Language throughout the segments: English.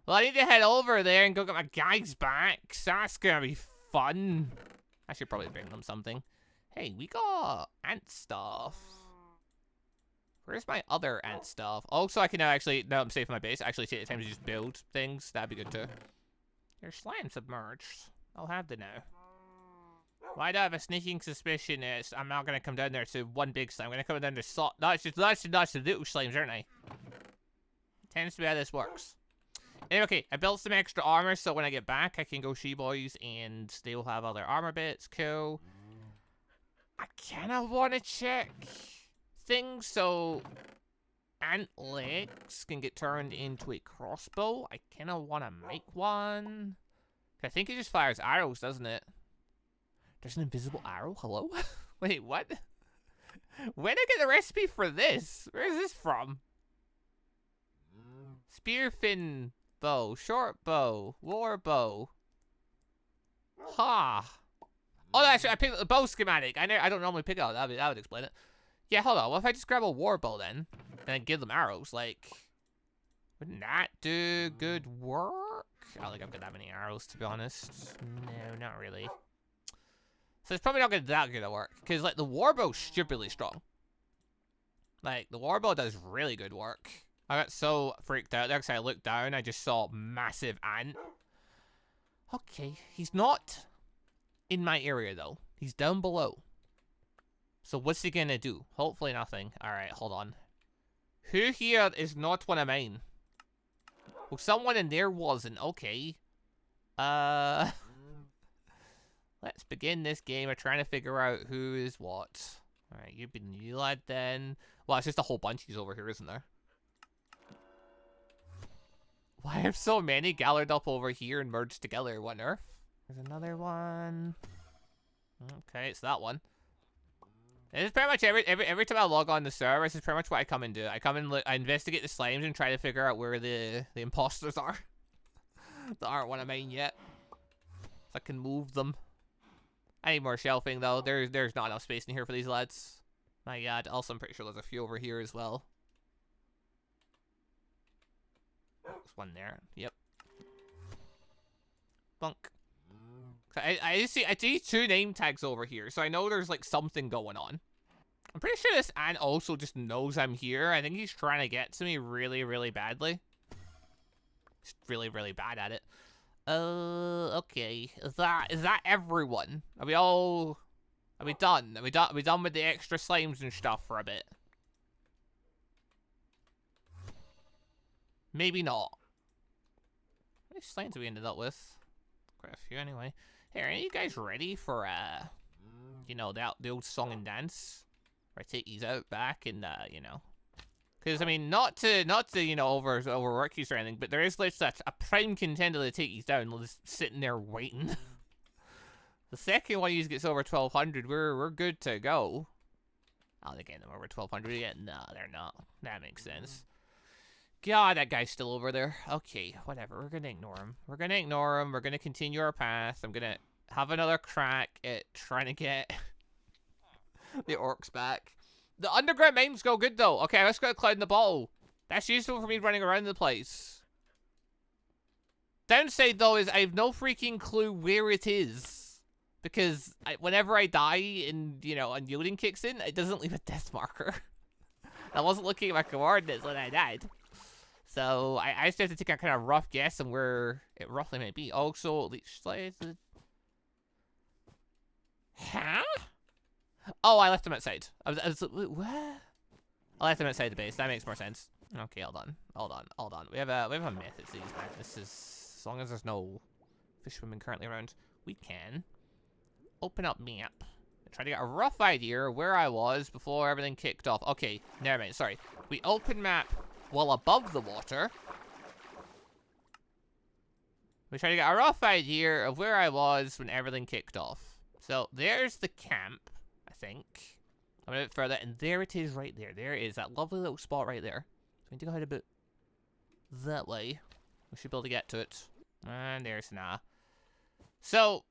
Well, I need to head over there and go get my guys back. So that's gonna be fun. I should probably bring them something. Hey, we got ant stuff. Where's my other ant stuff? Oh, so I can now actually, now I'm safe in my base, actually take the time to just build things. That'd be good too. Your slime submerged. I'll have to know. Why do I have a sneaking suspicion is I'm not gonna come down there to one big slime. I'm gonna come down to lots of little slimes, aren't I? It tends to be how this works. Anyway, okay, I built some extra armor so when I get back I can go she-boys and they will have other armor bits. Cool. I kinda wanna check things so ant legs can get turned into a crossbow. I kinda wanna make one. I think it just fires arrows, doesn't it? There's an invisible arrow? Hello? Wait, what? When did I get the recipe for this? Where is this from? Spear fin bow, short bow, war bow. Ha! Oh, actually, I picked up the bow schematic. I don't normally pick it out. That would explain it. Yeah, hold on. What if I just grab a war bow then? And give them arrows? Like, wouldn't that do good work? I don't think I've got that many arrows, to be honest. No, not really. So it's probably not gonna that good at work. Because, like, the warbow's stupidly strong. Like, the warbow does really good work. I got so freaked out there because I looked down, I just saw a massive ant. Okay, he's not in my area, though. He's down below. So what's he gonna do? Hopefully nothing. Alright, hold on. Who here is not one of mine? Well, someone in there wasn't. Okay. Let's begin this game of trying to figure out who is what. Alright, you've been you lad then. Well, it's just a whole bunch of these over here, isn't there? Why are so many gathered up over here and merged together? What on earth? There's another one. Okay, it's that one. It's pretty much every time I log on the server, this is pretty much what I come and do. I come and look, I investigate the slimes and try to figure out where the imposters are. That aren't one of mine yet. So I can move them. I need more shelving though. There's not enough space in here for these lads. My god. Also, I'm pretty sure there's a few over here as well. There's one there. Yep. Bunk. I see two name tags over here, so I know there's like something going on. I'm pretty sure this ant also just knows I'm here. I think he's trying to get to me really, really badly. He's really, really bad at it. Okay. Is that everyone? Are we done? Are we done with the extra slimes and stuff for a bit? Maybe not. How many slimes have we ended up with? Quite a few anyway. Hey, are you guys ready for, you know, the old song and dance? Where I take these out back and, you know. Because, I mean, not to you know, overwork these or anything, but there is literally a prime contender to take these down, just sitting there waiting. The second one of these gets over 1,200, we're good to go. Oh, they're getting them over 1,200 yet? No, they're not. That makes sense. God, that guy's still over there. Okay, whatever. We're gonna ignore him. We're gonna ignore him. We're gonna continue our path. I'm gonna have another crack at trying to get the orcs back. The underground mines go good, though. Okay, let's go cloud in the bottle. That's useful for me running around the place. Downside, though, is I have no freaking clue where it is. Because whenever I die and, you know, unyielding kicks in, it doesn't leave a death marker. I wasn't looking at my coordinates when I died. So, I just have to take a kind of rough guess on where it roughly might be. Also, leech slides. Huh? Oh, I left them outside. I was like, what? I left them outside the base. That makes more sense. Okay, hold on. We have a method to these madnesses. As long as there's no fishwomen currently around, we can open up map and try to get a rough idea of where I was before everything kicked off. Okay, never mind. Sorry. We open map while above the water. We try to get a rough idea of where I was when everything kicked off. So there's the camp, I think. I'm a bit further, and there it is right there. There is that lovely little spot right there. So we need to go ahead a bit that way. We should be able to get to it. And there's Hana. So,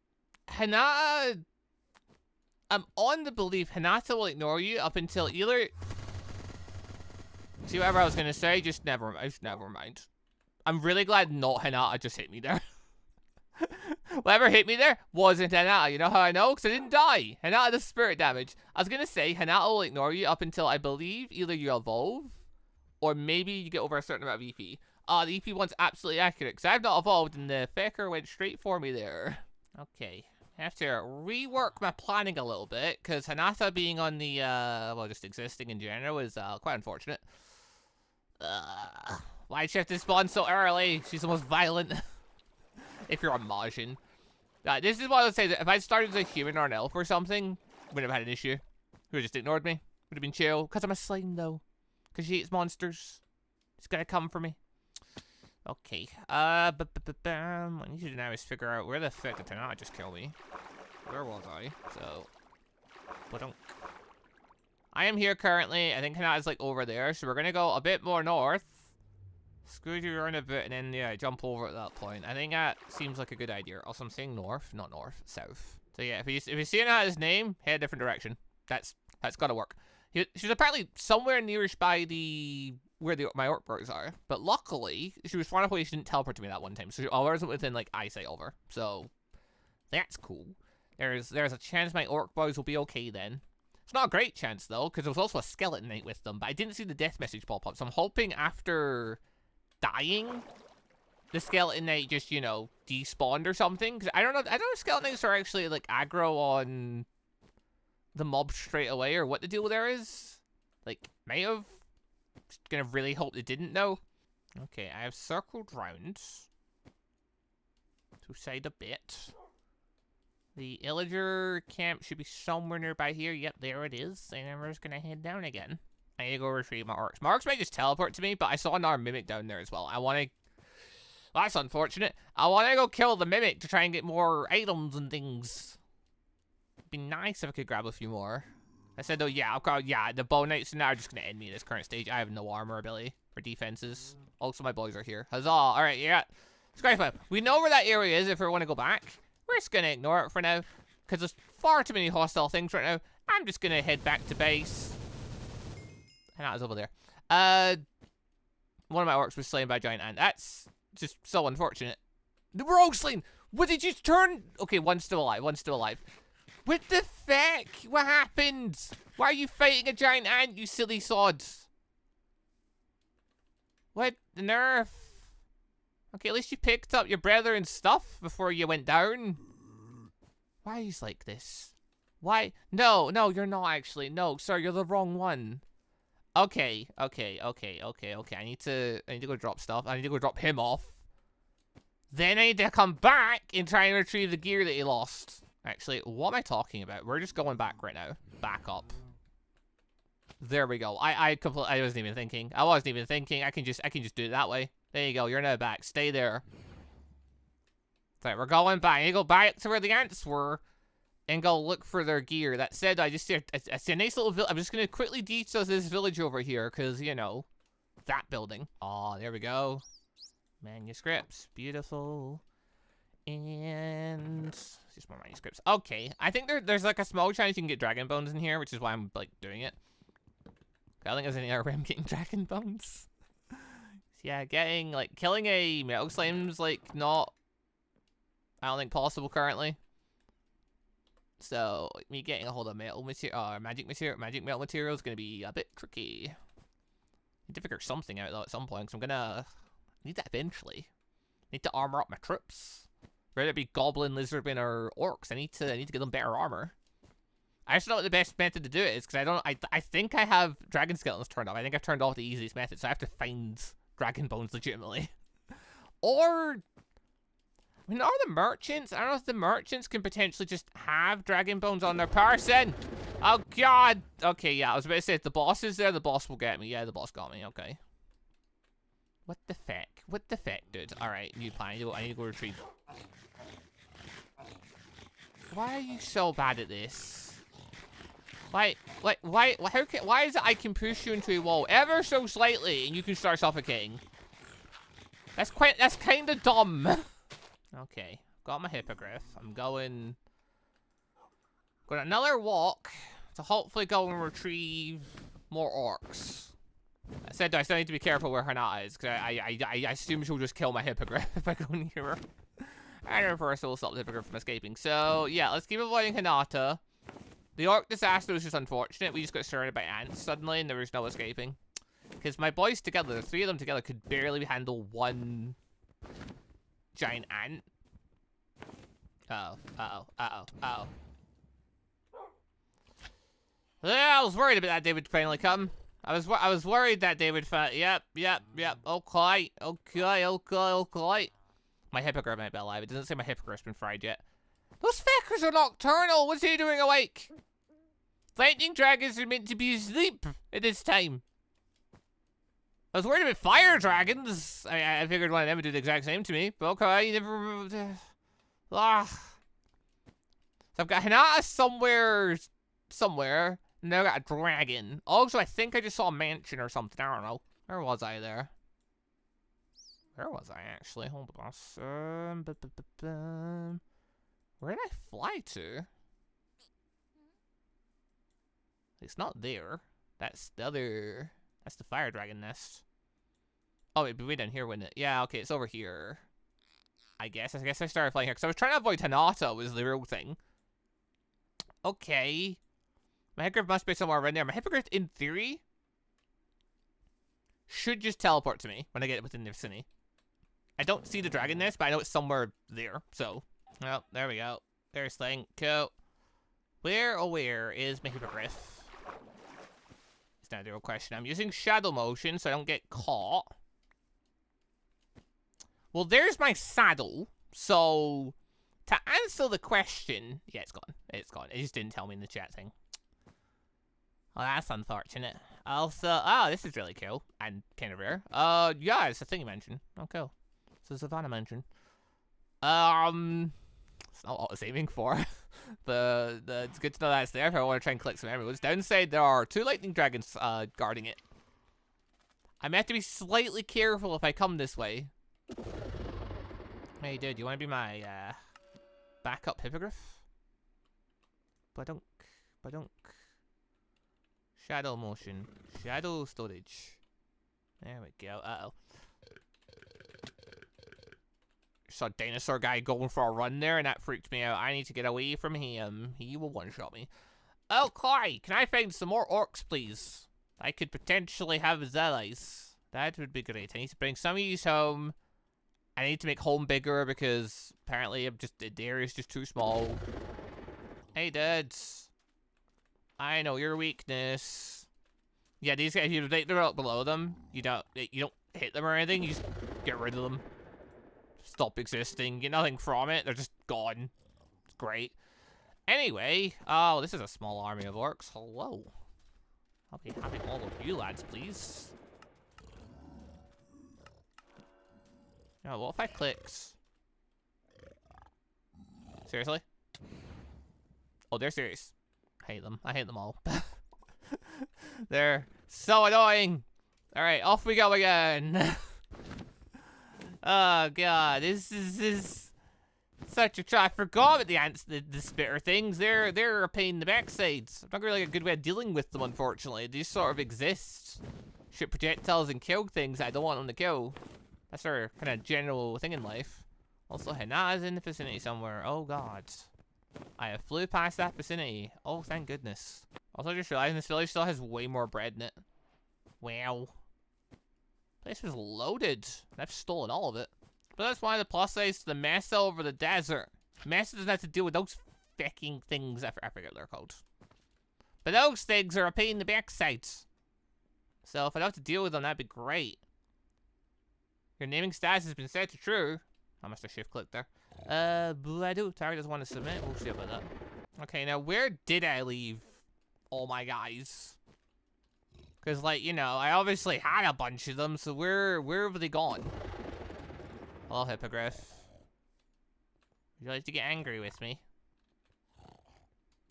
Hana, I'm on the belief Hinata will ignore you up until either... See, whatever I was going to say, just never mind. I'm really glad not Hinata just hit me there. Whatever hit me there wasn't Hinata. You know how I know? Because I didn't die. Hinata does spirit damage. I was going to say, Hinata will ignore you up until, I believe, either you evolve or maybe you get over a certain amount of EP. The EP one's absolutely accurate because I've not evolved and the fecker went straight for me there. Okay. I have to rework my planning a little bit because Hinata being on the, well, just existing in general is quite unfortunate. Why'd she have to spawn so early? She's the most violent. If you're a Majin. This is what I would say, that if I started as a human or an elf or something, wouldn't have had an issue. Who just ignored me. Would have been chill. Because I'm a slime, though. Because she eats monsters. It's gonna come for me. Okay. What I need to do now is figure out where the fuck did Hinata just kill me. Where was I? So. I am here currently. I think Hinata's like over there. So we're gonna go a bit more north. Scoot you around a bit and then, yeah, jump over at that point. I think that seems like a good idea. Also, I'm saying north, not north, south. So yeah, if you see his name, head a different direction. That's gotta work. She's apparently somewhere nearish by where my orc birds are. But luckily, she was far enough away she didn't teleport to me that one time. So I wasn't within, like, eyesight of her. So, that's cool. There's a chance my orc boys will be okay then. It's not a great chance, though, because there was also a skeleton knight with them. But I didn't see the death message pop up. So I'm hoping after dying, the skeleton knight just, you know, despawned or something. Because I don't know if skeleton knights are actually, like, aggro on the mob straight away or what the deal there is. Like, may have. Just gonna really hope they didn't know. Okay, I have circled round to side a bit. The illager camp should be somewhere nearby here. Yep, there it is. And then we're just gonna head down again. I need to go retrieve my orcs. My orcs might just teleport to me, but I saw another mimic down there as well. I want to... Well, that's unfortunate. I want to go kill the mimic to try and get more items and things. It'd be nice if I could grab a few more. I said, though, yeah, the bow knights now are just going to end me at this current stage. I have no armor ability or defenses. Also, my boys are here. Huzzah. All right, yeah. Skyfire. We know where that area is if we want to go back. We're just going to ignore it for now because there's far too many hostile things right now. I'm just going to head back to base. And that was over there. One of my orcs was slain by a giant ant. That's just so unfortunate. We're all slain. What did you turn? Okay, one's still alive. One's still alive. What the feck? What happened? Why are you fighting a giant ant, you silly sods? What the nerf? Okay, at least you picked up your brother and stuff before you went down. Why are you like this? Why? No, you're not actually. No, sir, you're the wrong one. Okay. I need to go drop stuff. I need to go drop him off. Then I need to come back and try and retrieve the gear that he lost. Actually, what am I talking about? We're just going back right now. Back up. There we go. I wasn't even thinking. I can just do it that way. There you go. You're now back. Stay there. Right, we're going back. You go back to where the ants were and go look for their gear. That said, I see a nice little village. I'm just gonna quickly detail this village over here because, you know, that building. Oh, there we go. Manuscripts. Beautiful. And just more manuscripts. Okay, I think there's like a small chance you can get dragon bones in here, which is why I'm like doing it. I don't think there's any other way I'm getting dragon bones. So yeah, killing a metal slime's like not, I don't think, possible currently. So me getting a hold of metal material, magic metal material is gonna be a bit tricky. Need to figure something out though at some point, because I'm gonna need that eventually. Need to armor up my troops. Whether it be goblin, lizardmen, or orcs, I need to get them better armor. I just don't know what the best method to do it is, because I think I have dragon skeletons turned off. I think I've turned off the easiest method, so I have to find dragon bones legitimately. Or, I mean, are the merchants? I don't know if the merchants can potentially just have dragon bones on their person. Oh god. Okay, yeah, I was about to say, if the boss is there, the boss will get me. Yeah, the boss got me. Okay. What the feck? What the feck, dude? Alright, new plan. I need to go retrieve. Why are you so bad at this? Why is it I can push you into a wall ever so slightly and you can start suffocating? That's kind of dumb. Okay, got my hippogriff. I'm going another walk to hopefully go and retrieve more orcs. That said, I still need to be careful where Hinata is, because I assume she'll just kill my hippogriff if I go near her. And of course, it will stop the hippogriff from escaping. So, yeah, let's keep avoiding Hinata. The orc disaster was just unfortunate. We just got surrounded by ants suddenly, and there was no escaping. Because my boys together, the three of them together, could barely handle one giant ant. Uh-oh. Yeah, I was worried about that day would finally come. I was worried that they would yep. Okay. My hippogriff might be alive. It doesn't say my hippogriff's been fried yet. Those feckers are nocturnal. What's he doing awake? Lightning dragons are meant to be asleep at this time. I was worried about fire dragons. I figured one of them would do the exact same to me. But okay, you never... So I've got Hinata somewhere. Now I got a dragon. Also, I think I just saw a mansion or something. I don't know. Where was I there? Where was I actually? Hold on. Where did I fly to? It's not there. That's the other... That's the fire dragon nest. Oh, it'd be way down here, wouldn't it? Yeah, okay, it's over here. I guess I started flying here because I was trying to avoid Hinata was the real thing. Okay. My hippogriff must be somewhere around there. My hippogriff, in theory, should just teleport to me when I get within the vicinity. I don't see the dragon nest, but I know it's somewhere there, so. Well, there we go. There's thing. Cool. Where is my hippogriff? It's not the real question. I'm using shadow motion so I don't get caught. Well, there's my saddle. So, to answer the question... Yeah, it's gone. It's gone. It just didn't tell me in the chat thing. Well, that's unfortunate. Also... Oh, this is really cool. And kind of rare. Yeah, it's a thing you mentioned. Oh, cool. It's a Savannah mention. It's not what I was aiming for. It's good to know that it's there if I want to try and collect some emeralds. Downside, there are 2 lightning dragons guarding it. I may have to be slightly careful if I come this way. Hey, dude, you want to be my backup hippogriff? Badunk. Shadow motion. Shadow storage. There we go. Uh-oh. Saw a dinosaur guy going for a run there, and that freaked me out. I need to get away from him. He will one-shot me. Okay, can I find some more orcs, please? I could potentially have as allies. That would be great. I need to bring some of these home. I need to make home bigger because apparently the area's just too small. Hey, dudes. I know your weakness. Yeah, these guys, they're out below them. You don't hit them or anything. You just get rid of them. Stop existing. Get nothing from it. They're just gone. It's great. Anyway, oh, this is a small army of orcs. Hello. I'll be having all of you lads, please. Now, what if I clicks? Seriously? Oh, they're serious. I hate them. I hate them all. They're so annoying. All right, off we go again. Oh god, this is such a try. I forgot about the ants, the spitter things. They're a pain in the backsides. I'm not really a good way of dealing with them, unfortunately. They just sort of exist. Shoot projectiles and kill things that I don't want them to kill. That's our kind of general thing in life. Also, Hinata's in the vicinity somewhere. Oh god. I have flew past that vicinity. Oh, thank goodness. Also, just realizing this village still has way more bread in it. Wow. Place was loaded. I've stolen all of it. But that's one of the plus sides to the mesa over the desert. Mesa doesn't have to deal with those fucking things. I forget what they're called. But those things are a pain in the backside. So if I don't have to deal with them, that'd be great. Your naming status has been set to true. I must have shift clicked there. Bladu, target doesn't want to submit. We'll see about that. Okay, now where did I leave all my guys? Because, like, you know, I obviously had a bunch of them, so where have they gone? Hello, Hippogriff. Would you like to get angry with me?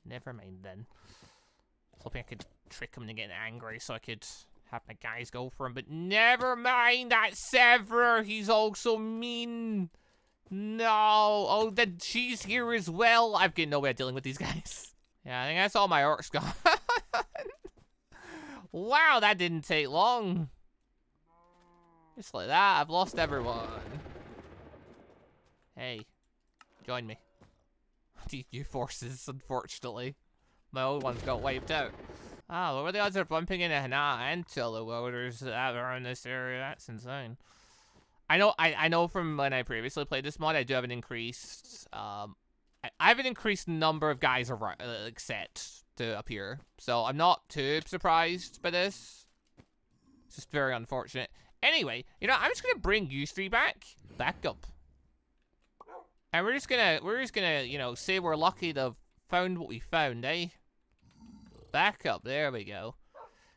Never mind, then. I was hoping I could trick him into getting angry so I could have my guys go for him, but never mind that Sever. He's also mean. No. Oh, then she's here as well. I've got no way of dealing with these guys. Yeah, I think that's all my orcs gone. Wow, that didn't take long. Just like that, I've lost everyone. Hey, join me. These new forces, unfortunately. My old ones got wiped out. Ah, what were the odds of bumping into Hana and Tilla loaders that are in this area? That's insane. I know from when I previously played this mod, I do have an increased, I have an increased number of guys around, like, set to appear. So I'm not too surprised by this. It's just very unfortunate. Anyway, you know, I'm just gonna bring you three back up. And we're just gonna, you know, say we're lucky to have found what we found, eh? Back up, there we go.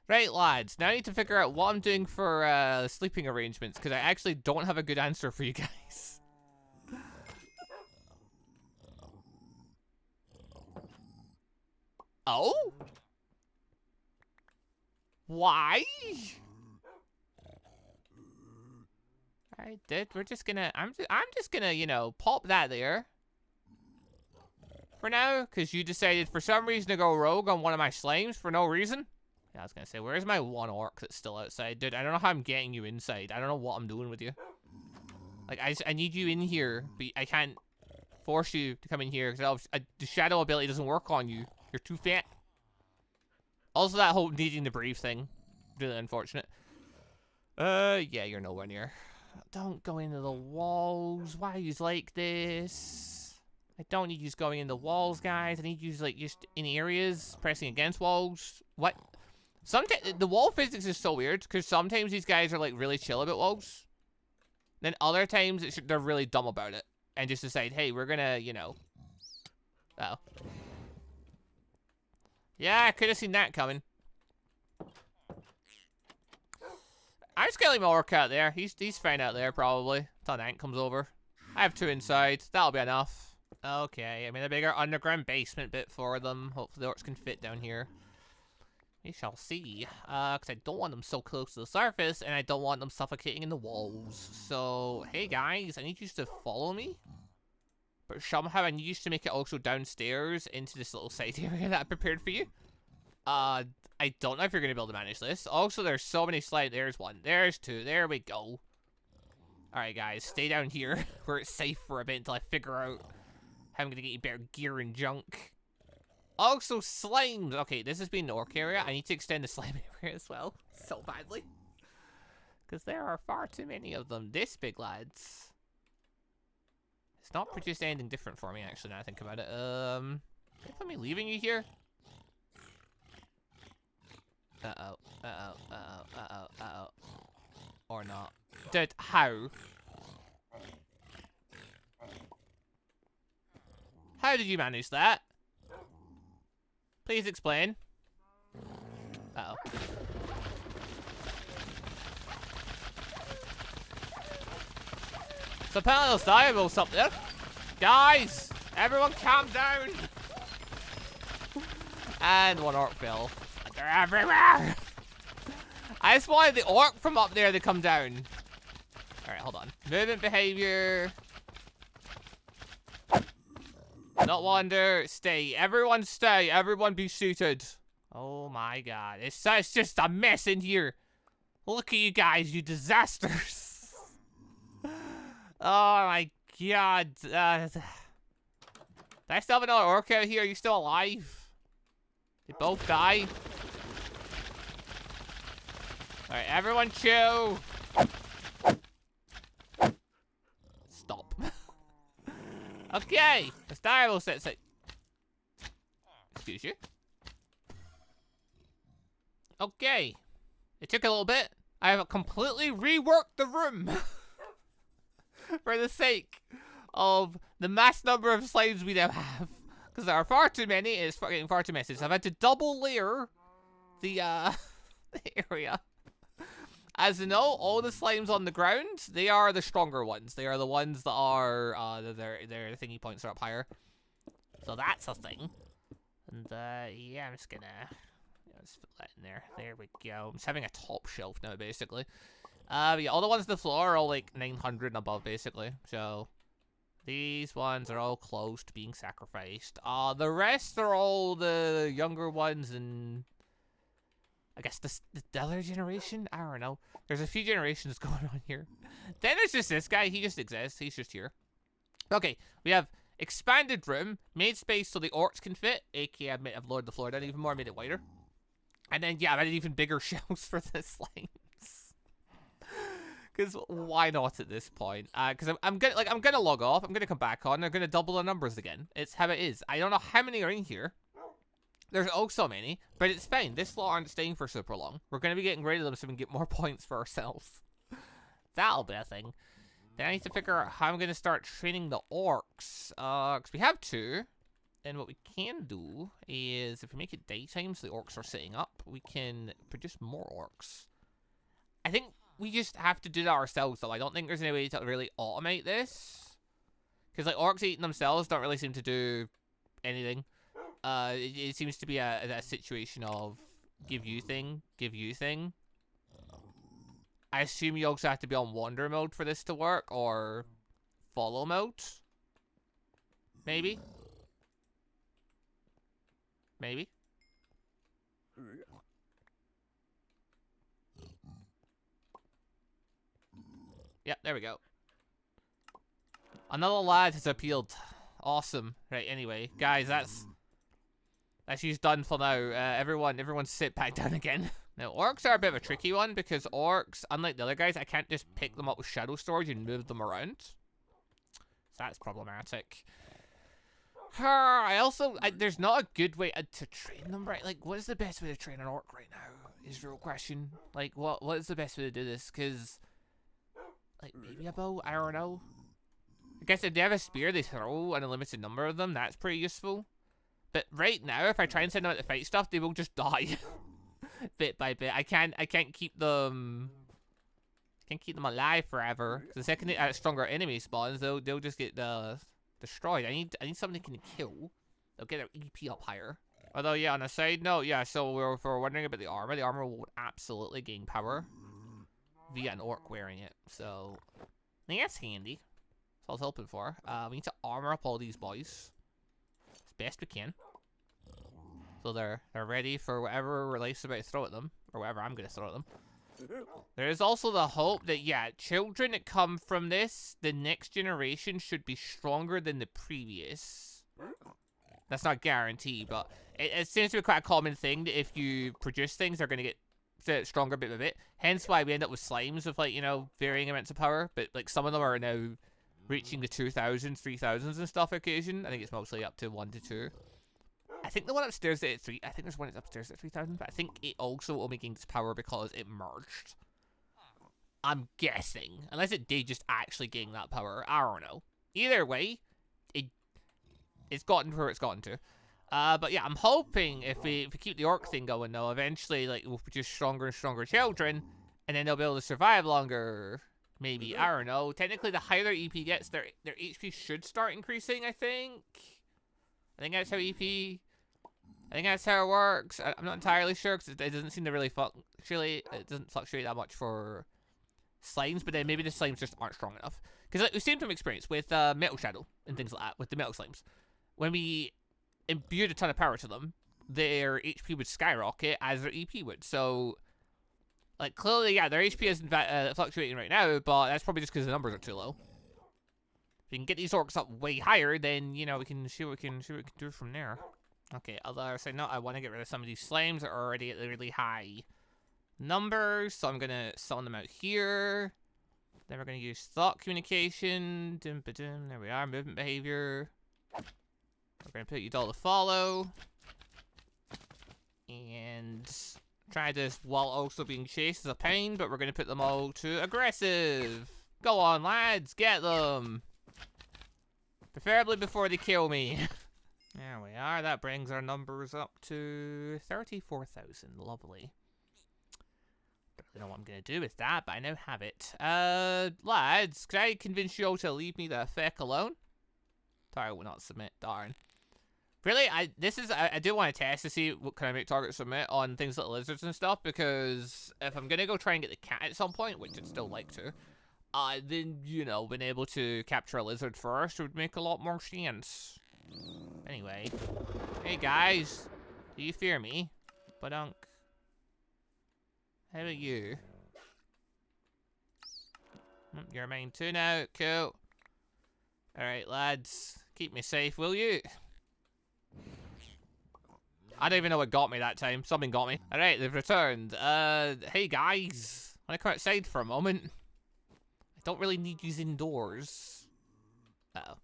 Right, lads, now I need to figure out what I'm doing for sleeping arrangements, because I actually don't have a good answer for you guys. Oh? Why? Alright, dude, we're just gonna, I'm just gonna, you know, pop that there. For now, because you decided for some reason to go rogue on one of my slimes for no reason. Yeah, I was gonna say, where's my one orc that's still outside? Dude, I don't know how I'm getting you inside. I don't know what I'm doing with you. Like, I need you in here, but I can't force you to come in here, because the shadow ability doesn't work on you. You're too fat. Also, that whole needing to breathe thing. Really unfortunate. Yeah, you're nowhere near. Don't go into the walls. Why are you like this? I don't need you going in the walls, guys. I need you like just in areas, pressing against walls. What? Sometimes the wall physics is so weird because sometimes these guys are like really chill about walls. Then other times they're really dumb about it and just decide, hey, we're gonna, you know. Uh oh. Yeah, I could have seen that coming. I'm just gonna leave my orc out there. He's fine out there probably. Until Ant comes over. I have two inside. That'll be enough. Okay, I mean a bigger underground basement bit for them. Hopefully the orcs can fit down here. We shall see. Because I don't want them so close to the surface, and I don't want them suffocating in the walls. So, hey guys, I need you to follow me. But somehow I need you to make it also downstairs into this little side area that I prepared for you. I don't know if you're going to be able to manage this. Also, there's so many slides. There's one. There's two. There we go. Alright guys, stay down here where it's safe for a bit until I figure out how I'm going to get you better gear and junk. Also, slimes. Okay, this has been the orc area. I need to extend the slime area as well. So badly. Because there are far too many of them. This big, lads. It's not produced anything different for me, actually, now I think about it. Is me leaving you here? Uh-oh. Uh-oh. Uh-oh. Uh-oh. Uh-oh. Or not. Dude, how? How did you manage that? Please explain. Uh-oh. So apparently there's diables up there. Guys! Everyone calm down! And one orc fell. They're everywhere! I just wanted the orc from up there to come down. Alright, hold on. Movement behavior. Not wander. Stay. Everyone stay. Everyone be suited. Oh my god. It's just a mess in here. Look at you guys, you disasters. Oh my god. Do I still have another orc out here? Are you still alive? They both die. Alright, everyone chill. Stop. Okay. The style sets it. Excuse you. Okay. It took a little bit. I have completely reworked the room. For the sake of the mass number of slimes we now have. Because there are far too many, and it's getting far too messy. So I've had to double layer the, the area. As you know, all the slimes on the ground, they are the stronger ones. They are the ones that are, their thingy points are up higher. So that's a thing. And, yeah, I'm just gonna, just put that in there. There we go. I'm just having a top shelf now, basically. But yeah, all the ones on the floor are all, like, 900 and above, basically. So, these ones are all close to being sacrificed. The rest are all the younger ones and I guess the other generation? I don't know. There's a few generations going on here. Then there's just this guy. He just exists. He's just here. Okay, we have expanded room, made space so the orcs can fit, aka I've lowered the floor down even more, made it wider. And then, yeah, I've added even bigger shelves for the slimes. Because why not at this point? Because I'm gonna log off. I'm gonna come back on. They're gonna double the numbers again. It's how it is. I don't know how many are in here. There's also many, but it's fine. This lot aren't staying for super long. We're gonna be getting rid of them so we can get more points for ourselves. That'll be a thing. Then I need to figure out how I'm gonna start training the orcs. Because we have 2. And what we can do is, if we make it daytime so the orcs are sitting up, we can produce more orcs. I think we just have to do that ourselves, though. I don't think there's any way to really automate this. Because, like, orcs eating themselves don't really seem to do anything. It seems to be a situation of give you thing. I assume you also have to be on wander mode for this to work, or follow mode. Maybe. Yep, there we go. Another lad has appealed. Awesome. Right, anyway, guys, that's she's done for now. Everyone sit back down again. Now, orcs are a bit of a tricky one because orcs, unlike the other guys, I can't just pick them up with shadow storage and move them around. So that's problematic. There's not a good way to train them, right? Like, what is the best way to train an orc right now? Is the real question. Like, what is the best way to do this? Because, like, maybe a bow? I don't know. I guess if they have a spear, they throw an unlimited number of them. That's pretty useful. But right now, if I try and send them out to fight stuff, they will just die. Bit by bit. I can't keep them... Can't keep them alive forever. The second they add stronger enemy spawns, they'll just get destroyed. I need something they can kill. They'll get their EP up higher. Although, yeah, on a side note, yeah, so if we're wondering about the armor will absolutely gain power via an orc wearing it. So, I think that's handy. That's what I was hoping for. We need to armor up all these boys as best we can. So they're ready for whatever we're about to throw at them. Or whatever I'm going to throw at them. There is also the hope that, yeah, children that come from this, the next generation should be stronger than the previous. That's not guaranteed, but it seems to be quite a common thing that if you produce things, they're going to get stronger bit by bit. Hence why we end up with slimes with, like, you know, varying amounts of power. But, like, some of them are now reaching the 2000s, 3000s and stuff occasion. I think it's mostly up to 1 to 2. I think the one upstairs at 3. I think there's one upstairs at 3000, but I think it also only gains power because it merged. I'm guessing, unless it did just actually gain that power. I don't know. Either way, it's gotten to where it's gotten to. But yeah, I'm hoping if we keep the orc thing going, though, eventually, like, we'll produce stronger and stronger children, and then they'll be able to survive longer. Maybe, I don't know. Technically, the higher their EP gets, their HP should start increasing. I think that's how EP. I think that's how it works. I'm not entirely sure because it doesn't seem to really fluctuate. It doesn't fluctuate that much for slimes, but then maybe the slimes just aren't strong enough. Because like, we've seen from experience with Metal Shadow and things like that, with the metal slimes. When we imbued a ton of power to them, their HP would skyrocket as their EP would. So, like, clearly, yeah, their HP isn't fluctuating right now, but that's probably just because the numbers are too low. If we can get these orcs up way higher, then, you know, we can see what we can do from there. Okay, although I say no, I want to get rid of some of these slimes that are already at really high numbers, so I'm gonna summon them out here. Then we're gonna use thought communication. There we are, movement behavior. We're gonna put you all to follow. And try this while also being chased is a pain, but we're gonna put them all to aggressive. Go on, lads, get them. Preferably before they kill me. There we are. That brings our numbers up to 34,000. Lovely. Don't really know what I'm going to do with that, but I now have it. Lads, can I convince you all to leave me the feck alone? Target will not submit. Darn. Really, I do want to test to see what can I make target submit on things like lizards and stuff, because if I'm going to go try and get the cat at some point, which I'd still like to, then, you know, being able to capture a lizard first would make a lot more sense. Anyway. Hey guys. Do you fear me? Badunk. How about you? You're mine too now. Cool. Alright, lads. Keep me safe, will you? I don't even know what got me that time. Something got me. Alright, they've returned. Hey guys. Wanna come outside for a moment? I don't really need you indoors. Uh-oh.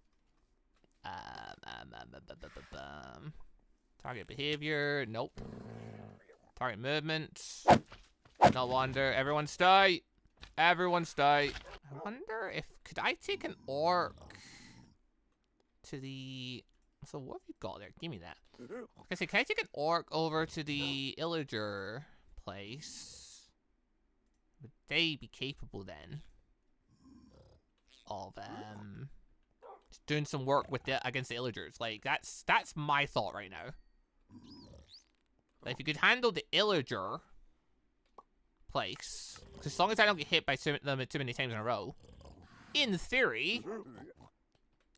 Target behavior. Nope. Target movement. No wonder. Everyone stay. Everyone stay. I wonder if... Could I take an orc to the... So what have you got there? Give me that. I say, can I take an orc over to the illager place? Would they be capable then of just doing some work with against the illagers? Like that's my thought right now. Like, if you could handle the illager place, as long as I don't get hit by them too many times in a row, in theory,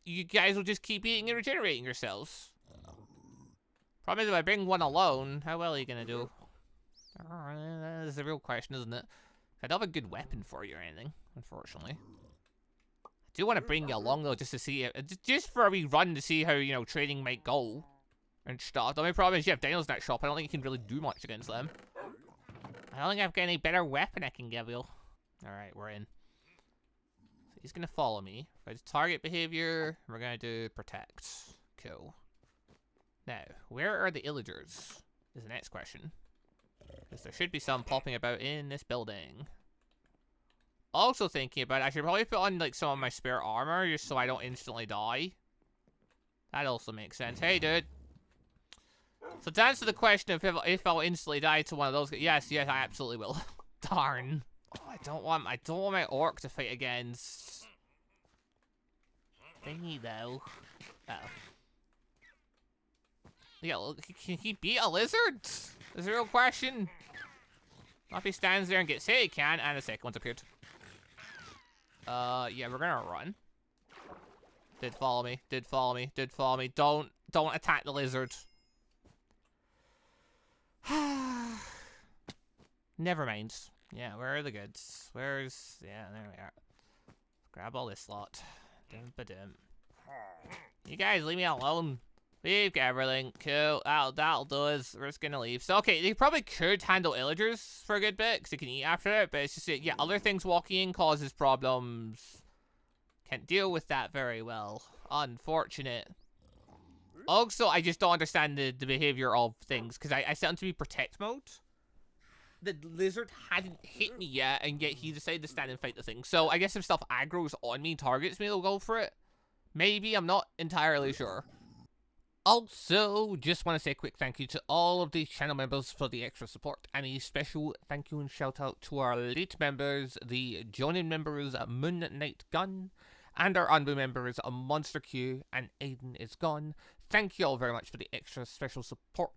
you guys will just keep eating and regenerating yourselves. Problem is, if I bring one alone, how well are you gonna do? That is the real question, isn't it? I don't have a good weapon for you or anything, unfortunately. I do want to bring you along though, just to see, just for a wee run to see how, you know, trading might go and stuff. The only problem is you have dinos in that shop. I don't think you can really do much against them. I don't think I've got any better weapon I can give you. Alright, we're in. So he's gonna follow me. If I do target behavior, we're gonna do protect. Cool. Now, where are the illagers? Is the next question. Because there should be some popping about in this building. Also thinking about it, I should probably put on like some of my spare armor just so I don't instantly die. That also makes sense. Hey, dude. So to answer the question of if I'll instantly die to one of those, yes, I absolutely will. Darn. Oh, I don't want my orc to fight against thingy though. Uh-oh. Yeah, look, can he beat a lizard? Is the real question. Not if he stands there and gets hit, he can. And a second one's appeared. Yeah, we're gonna run. Did follow me. Did follow me. Did follow me. Don't attack the lizard. Never mind. Yeah, where are the goods? Where's... Yeah, there we are. Grab all this lot. Dum-ba-dum. You guys, leave me alone. We've got everything. Cool. That'll do us. We're just gonna leave. So, okay, they probably could handle illagers for a good bit, because they can eat after it, but it's just, yeah, other things walking in causes problems. Can't deal with that very well. Unfortunate. Also, I just don't understand the behavior of things, because I set them to be protect mode. The lizard hadn't hit me yet, and yet he decided to stand and fight the thing. So, I guess if stuff aggro's on me, targets me, they'll go for it. Maybe, I'm not entirely sure. Also, just want to say a quick thank you to all of the channel members for the extra support, and a special thank you and shout out to our late members, the joining members MonsterQ, and our ANBU members MonsterQ and AdenIsGone. Thank you all very much for the extra special support.